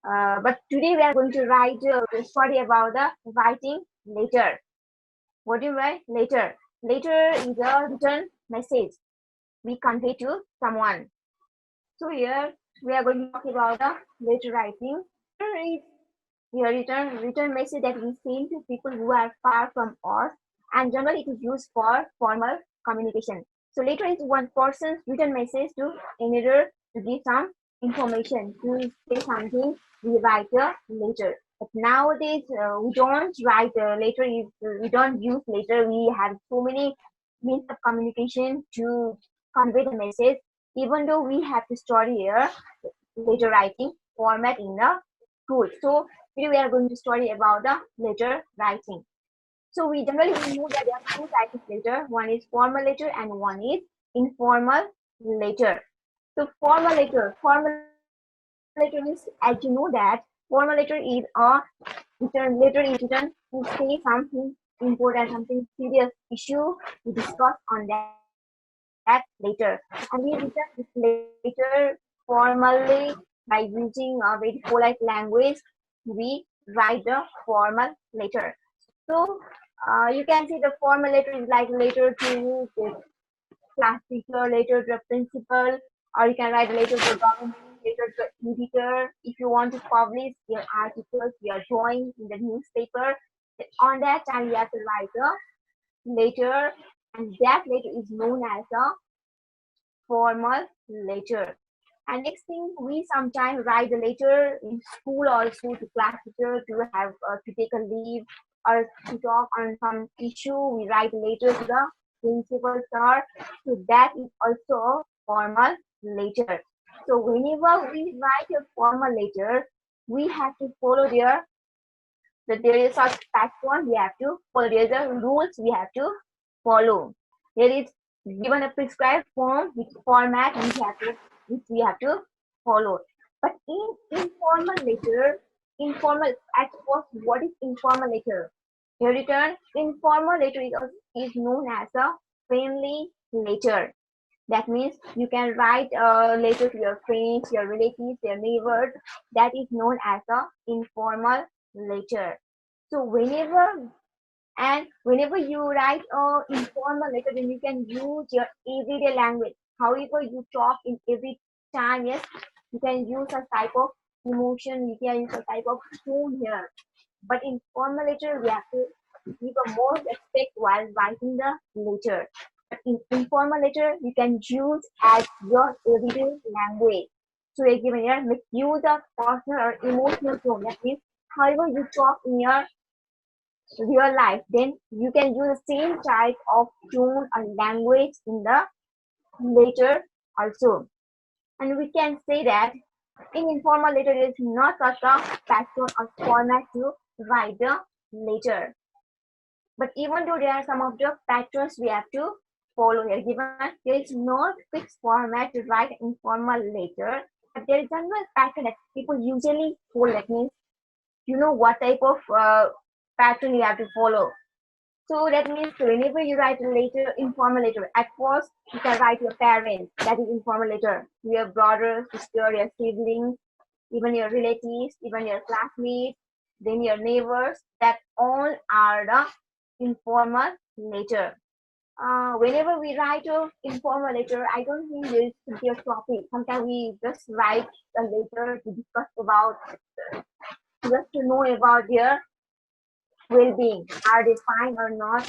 But today we are going to write a story about the writing letter. What do you write? Letter. Letter is a written message we convey to someone. So here we are going to talk about the letter writing. Letter is a written message that we send to people who are far from us, and generally it is used for formal communication. So letter is one person's written message to another to give some information, to say something. We write a letter. But nowadays we don't write a letter. We don't use letter. We have so many means of communication to convey the message. Even though we have to store here letter writing format in the tool. So today we are going to study about the letter writing. So we generally know that there are two types of letter. One is formal letter and one is informal letter. So formal letter means, as you know that formal letter is a written to say something important, something serious issue we discuss on that later. And we written this letter formally by using a very polite language. We write the formal letter. So you can see the formal letter is like letter to the class teacher, letter to the principal, or you can write letter to the government, letter to the editor. If you want to publish your articles, your drawing in the newspaper, on that time you have to write a letter, and that letter is known as a formal letter. And next thing, we sometimes write the letter in school also to class teacher to have to take a leave or to talk on some issue. We write letter to the principal sir. So that is also a formal letter. So whenever we write a formal letter, we have to follow there is such pattern we have to follow. There is a rules we have to follow. There is given a prescribed form which format which we have to follow. But in informal letter, informal at first, what is informal letter? Here written informal letter is known as a friendly letter. That means you can write a letter to your friends, your relatives, your neighbors. That is known as a informal letter. So whenever you write a informal letter, then you can use your everyday language. However, you talk in every time, yes, you can use a type of emotion, you can use a type of tone here. But in formal letter, we have to give a more respect while writing the letter. But in informal letter, you can use as your everyday language. So you're given here, make use of personal or emotional tone. That means, however you talk in your real life, then you can use the same type of tone or language in the letter also. And we can say that in informal letter, there is not such a pattern or format to write the letter. But even though there are some of the patterns we have to follow here, given there is no fixed format to write informal letter, but there is a pattern that people usually follow. That means you know what type of pattern you have to follow. So that means whenever you write a letter, informal letter, at first you can write your parents, that is informal letter, your brother, sister, your siblings, even your relatives, even your classmates, then your neighbors, that all are the informal letter. Whenever we write a informal letter, I don't think there should be a topic. Sometimes we just write a letter to discuss about, just to know about their well-being. Are they fine or not?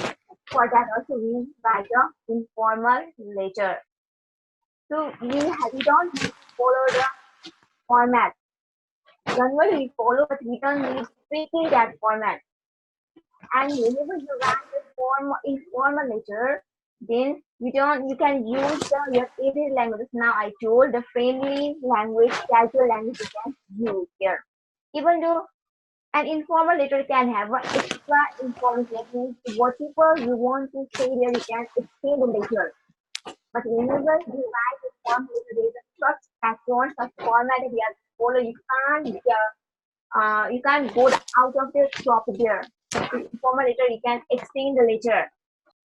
For that also we write a informal letter. So we don't follow the format. Generally we follow, but we don't need strictly that format. And whenever you write a informal letter, then you can use your everyday language. Now I told the friendly language, casual language you can use here. Even though an informal letter can have an extra information. Whatever you want to say there, you can explain the letter. But whenever you write a formal letter, there is a such pattern, such format that you have to follow. You can't go out of the topic there. In informal letter, you can explain the letter.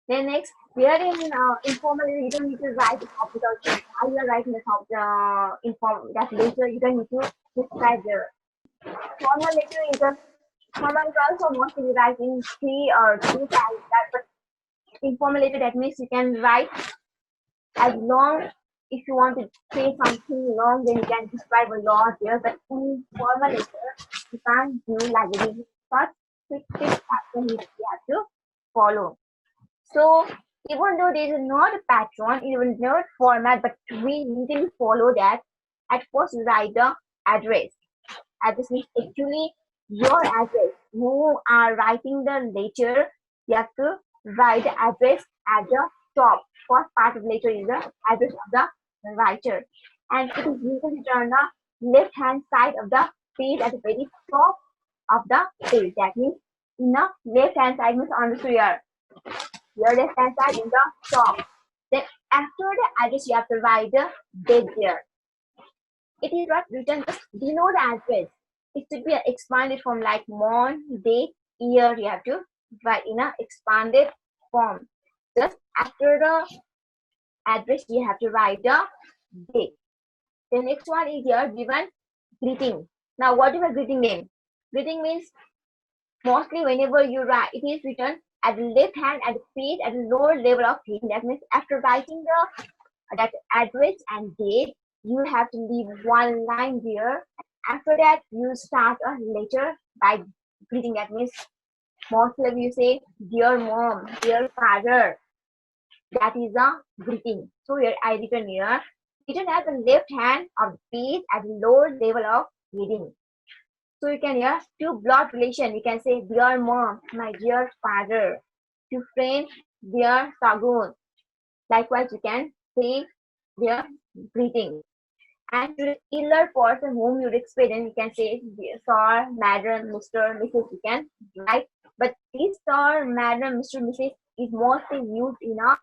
Then next, here in informal letter, you don't need to write the topic also. While you are writing the topic, that letter, you don't need to describe there. Formal letter is a formal also mostly we write in 3 or 2 paragraphs, but informal letter that means you can write as long. If you want to say something long, then you can describe a lot there. But in formal letter, you can't do like this. First, strict pattern which we have to follow. So even though there is not a pattern, even not format, but we usually follow that. At first, write the address. Address means actually your address. You are writing the letter. You have to write the address at the top. First part of the letter is the address of the writer, and it is usually on the left hand side of the page at the very top of the page. That means in the left hand side means on the here. Your left hand side in the top. Then after the address, you have to write the date there. It is not written just below the address. It should be expanded form like month, date, year. You have to write in a expanded form. Just after the address, you have to write the date. The next one is your given greeting. Now, what is a greeting name? Greeting means mostly whenever you write, it is written at the left hand at the page at the lower level of page. That means after writing that address and date, you have to leave one line there. After that, you start a letter by greeting. That means mostly you say dear mom, dear father. That is a greeting. So here I written here, written at the left hand of the page at the lower level of reading. So you can hear to blood relation. You can say dear mom, my dear father. To friend, dear Sagun. Likewise, you can say their greeting. And to the elder person whom you respect, then you can say sir, madam, Mr., Mrs. You can write. But this sir, madam, Mr., Mrs. is mostly used in a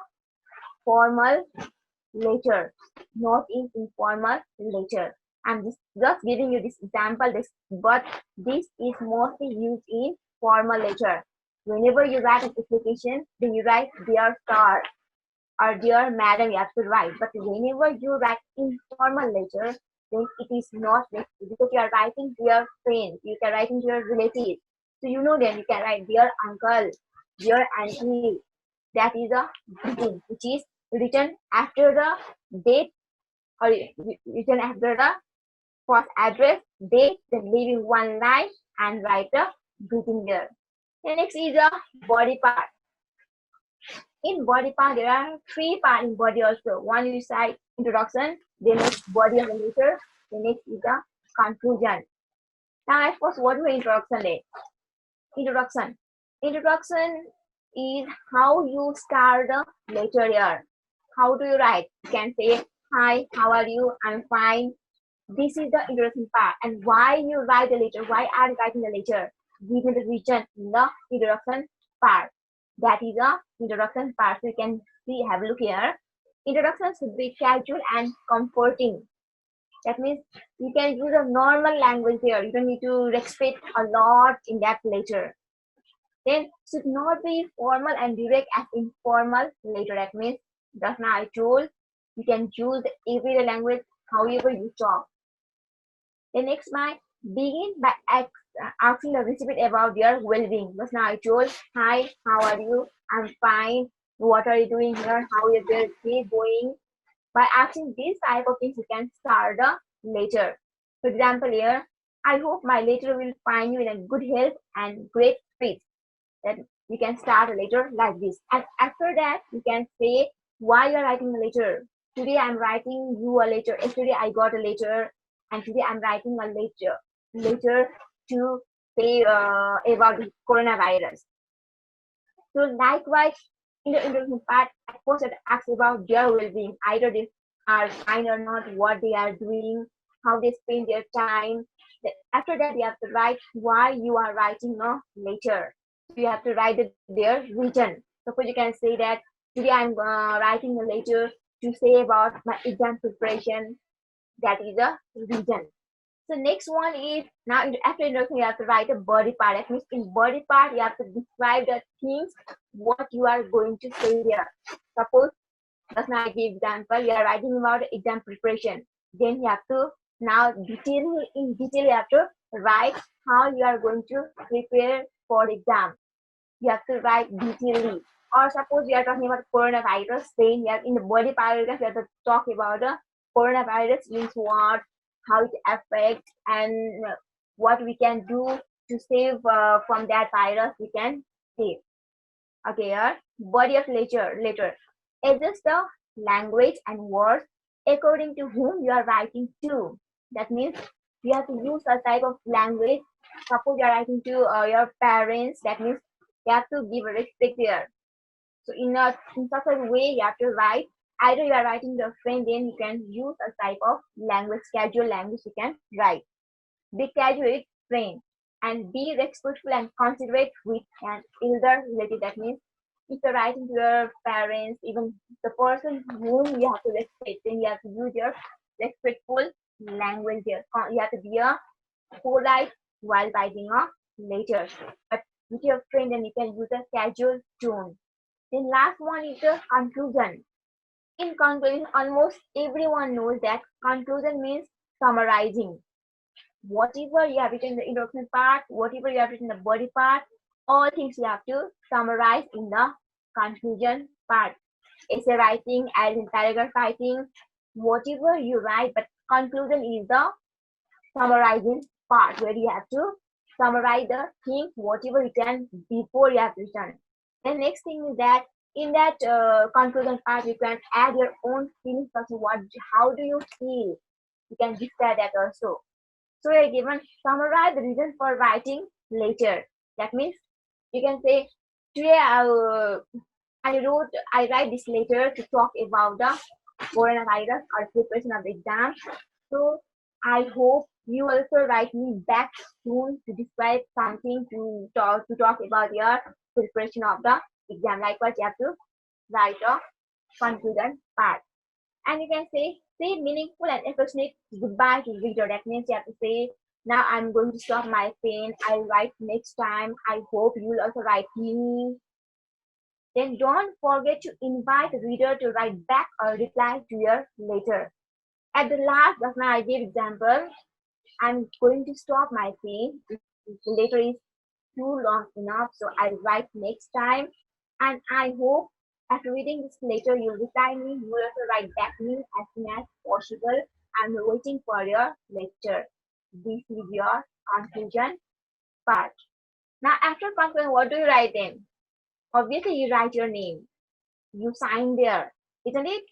formal letter, not in informal letter. I'm just giving you this example, but this is mostly used in formal letter. Whenever you write an application, then you write dear sir or dear madam, you have to write. But whenever you write informal letter, then it is not necessary because you are writing to your friends, you can write to your relatives. So you know them, you can write dear uncle, dear auntie. That is a greeting which is written after the date or written after the first address, date, then leaving one line and write a greeting there. The next is a body part. In body part, there are 3 parts in body also. One is like introduction, the next body of the letter, the next is the conclusion. Now, of course, what is introduction then? Introduction. Introduction is how you start the letter here. How do you write? You can say, hi, how are you? I'm fine. This is the introduction part. And why you write the letter? Why are you writing the letter? Given the reason in the introduction part. That is the introduction part. So you can see, have a look here. Introduction should be casual and comforting. That means you can use a normal language here. You don't need to respect a lot in that letter. Then should not be formal and direct as informal letter. That means just now I told you can use every language however you talk. The next one, begin by asking the recipient about their well-being. Just now I told, hi, how are you? I'm fine. What are you doing here? How is your day going? By asking this type of things, you can start the letter. For example, here, I hope my letter will find you in a good health and great spirits. That you can start a letter like this. And after that, you can say why you're writing the letter. Today I'm writing you a letter. Yesterday I got a letter, and today I'm writing a letter to say about the coronavirus. So likewise, in the introduction part, I first ask about their well-being. Either they are fine or not, what they are doing, how they spend their time. After that, you have to write why you are writing a letter. So you have to write their reason. Suppose you can say that today I'm writing a letter to say about my exam preparation. That is a reason. So next one is, now after introduction, you have to write a body part. That means in body part, you have to describe the things, what you are going to say there. Suppose, just now I give example, you are writing about exam preparation. Then you have to, now in detail you have to write how you are going to prepare for exam. You have to write detailedly. Or suppose we are talking about coronavirus, then you have in the body paragraph you have to talk about the coronavirus means what, how it affects, and what we can do to save from that virus. We can save. Okay, here body of letter. Adjust the language and words according to whom you are writing to. That means you have to use a type of language. Suppose you are writing to your parents. That means you have to give respect there. So in such a way you have to write. Either you are writing to a friend, then you can use a type of language, casual language you can write. Be casual, friend, and be respectful and considerate with an elder relative. That means if you're writing to your parents, even the person whom you have to respect, then you have to use your respectful language here. You have to be a polite while writing a letter. But with your friend, then you can use a casual tone. Then last one is the conclusion. In conclusion, almost everyone knows that conclusion means summarizing. Whatever you have written in the introduction part, whatever you have written in the body part, all things you have to summarize in the conclusion part. Essay writing, as in paragraph writing, whatever you write, but conclusion is the summarizing part where you have to summarize the things, whatever written before you have written. The next thing is that in that conclusion part, you can add your own feelings also. How do you feel? You can describe that also. So you are given summarize the reason for writing later. That means you can say today I write this letter to talk about the coronavirus or preparation of the exam. So I hope you also write me back soon to describe something to talk about your preparation of the exam. Likewise, you have to write a conclusion part. And you can say meaningful and affectionate goodbye to reader. That means you have to say, now I'm going to stop my pen. I'll write next time. I hope you will also write me. Then don't forget to invite the reader to write back or reply to your letter. At the last, just now I gave example. I'm going to stop my pen. The letter is too long enough, so I'll write next time. And I hope after reading this letter, you'll reply me. You will also write back me as soon as possible. I'm waiting for your letter. This is your conclusion part. Now, after conclusion, what do you write then? Obviously, you write your name. You sign there, isn't it?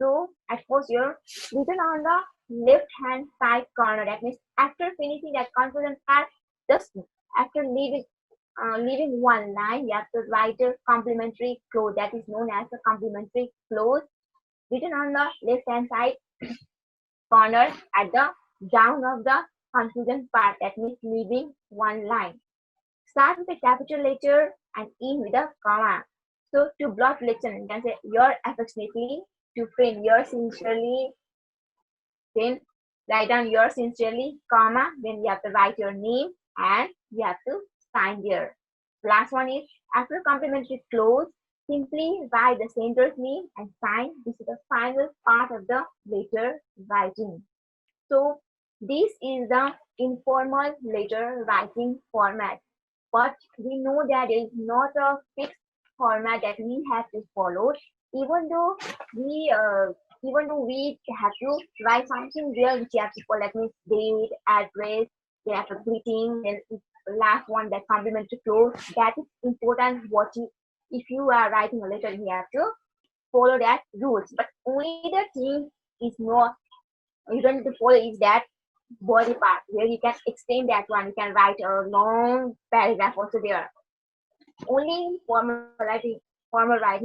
So, at first, you're written on the left-hand side corner. That means after finishing that conclusion part, just after leaving one line, you have to write a complimentary clause. That is known as a complimentary clause, written on the left-hand side corner at the down of the conclusion part. That means leaving one line. Start with a capital letter and end with a comma. So to blot reflection, you can say your affectionately, to friend your sincerely, then write down your sincerely, comma, then you have to write your name and you have to sign there. Last one is after complimentary clause, simply write the sender's name and sign. This is the final part of the letter writing. So this is the informal letter writing format. But we know that it is not a fixed format that we have to follow. Even though we have to write something there which you have to follow, that means date, address, then after greeting, then last one that complimentary clause. That is important. If you are writing a letter, you have to follow that rules. But only the thing is not you don't need to follow is that body part where you can extend that one. You can write a long paragraph also there. Only formal writing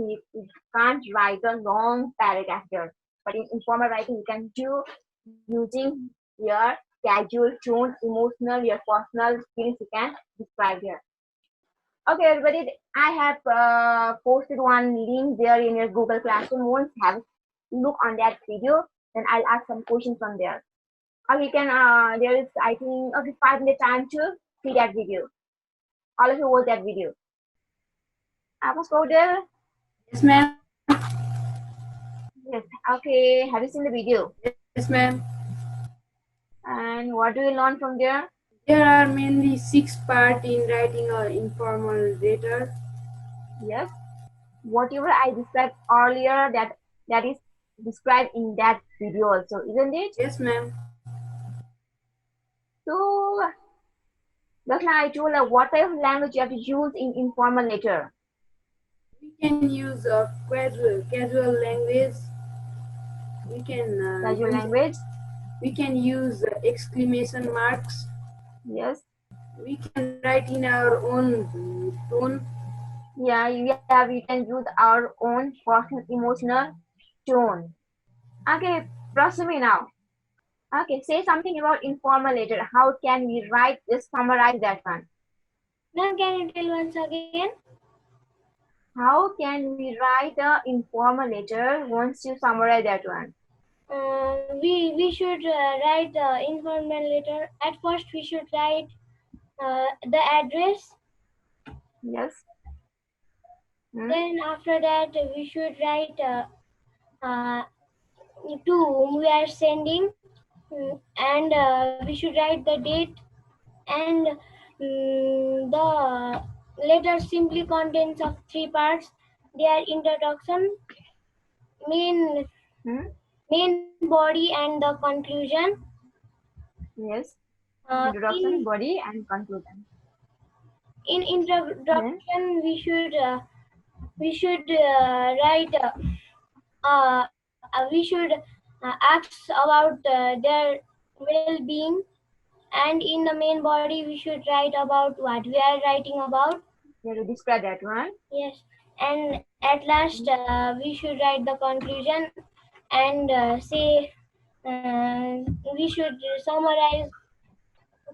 you can't write a long paragraph there. But in informal writing you can do using your casual tone, emotional, your personal feelings you can describe here. Okay, everybody, I have posted one link there in your Google Classroom. Once have a look on that video, then I'll ask some questions from there. Or you can, there is, I think, okay, 5 minute time to see that video. All of you watch that video. Was go there? Yes, ma'am. Yes. Okay. Have you seen the video? Yes, ma'am. And what do you learn from there? There are mainly 6 parts in writing an informal letter. Yes. Whatever I described earlier, that is described in that video also, isn't it? Yes, ma'am. So just like I told, what type of language you have to use in informal letter? We can use a casual language. We can Casual use language. exclamation marks. Yes. We can write in our own tone. Yeah, we can use our own personal emotional tone. Okay, proceed now. Okay, say something about informal letter. How can we write? Just summarize that one. Ma'am, can you tell once again? How can we write a informal letter once you summarize that one? We should write informal letter. At first, we should write the address. Yes. Then after that, we should write uh, to whom we are sending, and we should write the date. And the letter simply contains of 3 parts. Their introduction, main Hmm? main body, and the conclusion. Yes. Uh, Introduction, in body, and conclusion. in Then, introduction, we should write we should ask about their well-being, and in the main body we should write about what we are writing about. you have to describe that one. Yes, and at last we should write the conclusion and say we should summarize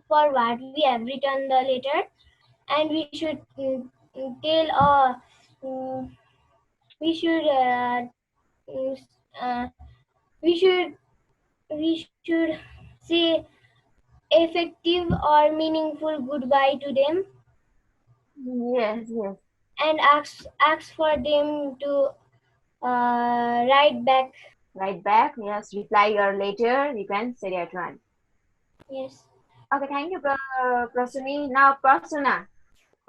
for what we have written the letter, and we should tell mm, we should mm, uh, we should we should say effective or meaningful goodbye to them, Yes. and ask for them to write back. Write back. Yes. Reply your later. You can say that one. Yes. Okay. Thank you, Prasuni. Now, Prasuna.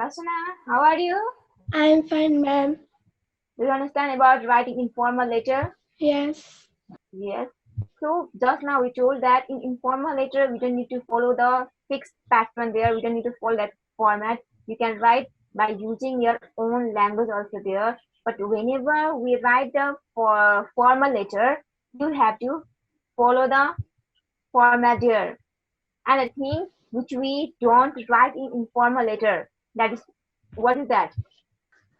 Prasuna, how are you? I'm fine, ma'am. Do you understand about writing informal letter? Yes. Yes. So just now we told that in informal letter we don't need to follow the fixed pattern there. We don't need to follow that format. You can write by using your own language also there. But whenever we write the formal letter, you have to follow the format there. And a thing which we don't write in informal letter, that is, what is that?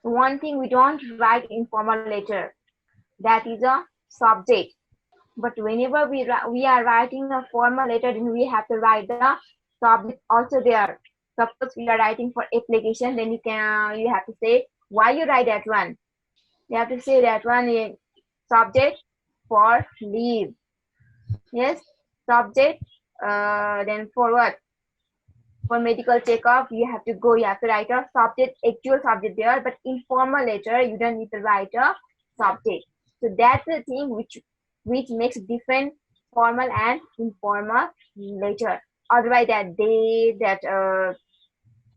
One thing we don't write in formal letter, that is a subject. But whenever we are writing a formal letter, then we have to write the subject also there. Suppose we are writing for application, then you have to say why you write that one. You have to say that one is subject for leave. Yes, subject. Then for what? For medical checkup, you have to go. You have to write a subject, actual subject there. But informal letter, you don't need to write a subject. So that's the thing which makes different formal and informal letter. Otherwise, that day, that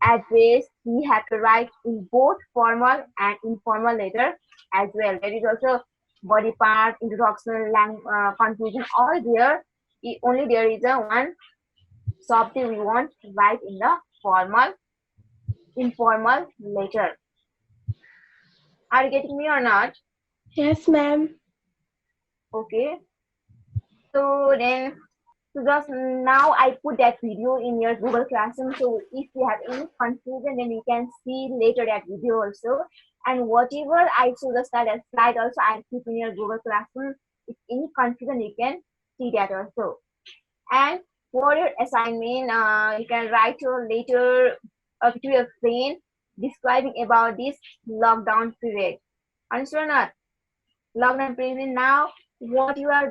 address, we have to write in both formal and informal letter as well. There is also body part, introduction, conclusion, all there. Only there is a one subject we want to write in the formal, informal letter. Are you getting me or not? Yes, ma'am. Okay. So then, so just now I put that video in your Google Classroom. So if you have any confusion, then you can see later that video also. And whatever I show the slide also, I keep in your Google Classroom. If any confusion, you can see that also. And for your assignment, you can write your letter to your friend describing about this lockdown period. Understand or not? Lockdown period now, what you are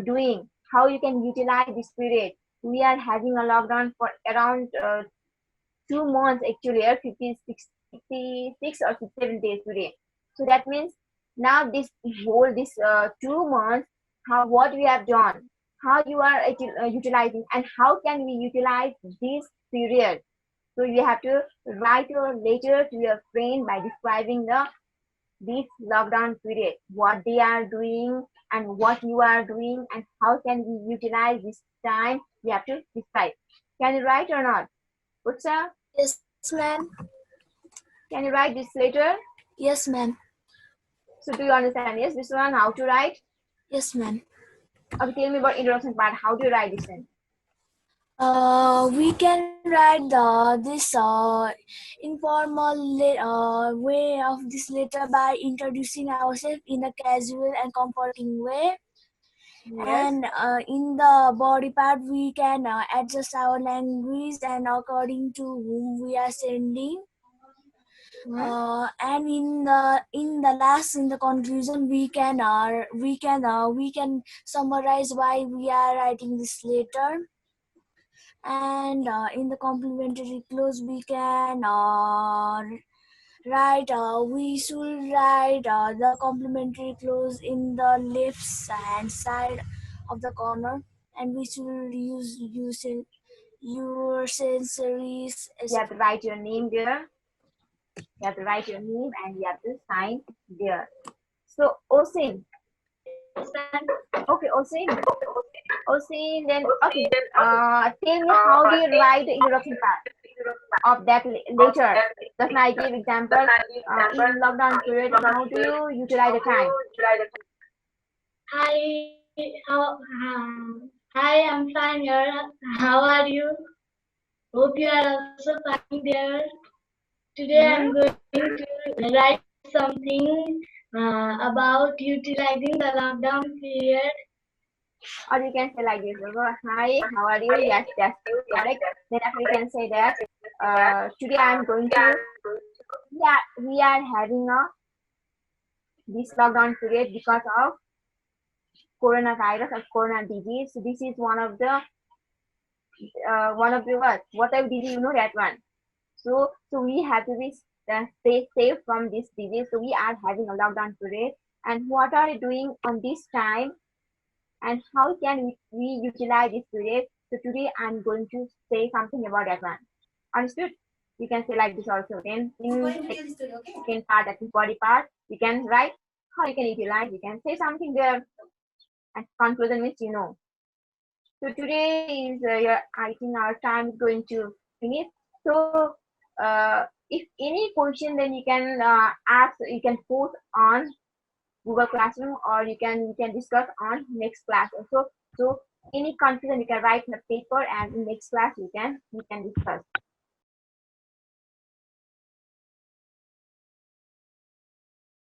doing, how you can utilize this period. We are having a lockdown for around 2 months actually, 56 or 57 days today. So that means now this 2 months, how what we have done, how you are utilizing, and how can we utilize this period. So you have to write your letter to your friend by describing this lockdown period, what they are doing and what you are doing, and how can we utilize this time. You have to describe. Can you write or not? Utsa, Yes, ma'am. can you write this letter? Yes, ma'am. So do you understand? Yes, this one, how to write? Yes, ma'am. Okay, tell me about introduction part. How do you write this one? We can write this informal way of this letter by introducing ourselves in a casual and comforting way. Yes. And in the body part, we can adjust our language and according to whom we are sending. And in the conclusion, we can summarize why we are writing this letter. And in the complimentary clause, we can we should write the complimentary clause in the left hand side of the corner, and we should use your sensories. You have to write your name there. You have to write your name and you have to sign there. So Osin. Okay, Osin. Osin, then okay. Tell me how do you write the introduction part of that later? Just I give example. In lockdown period, how do you utilize the time? Hi, hi, I'm fine here. How are you? Hope you are also fine there. Today I'm going to write something about utilizing the lockdown period. Or you can say like this. Hi, how are you? Yes, that's correct. Then after you can say that today I'm going to. Yeah, we are having this lockdown period because of coronavirus or corona disease. So this is one of the what type of disease, you know that one. So we have to be stay safe from this disease. So we are having a lockdown period, and what are you doing on this time, and how can we utilize this period? So today I'm going to say something about that one. Understood? You can say like this also. Then in second part, that is body part, you can write how you can utilize. You can say something there, and conclusion means you know. So today is I think our time is going to finish. So if any question, then you can ask. You can post on Google Classroom, or you can discuss on next class also. So any confusion you can write in a paper, and in next class you can discuss.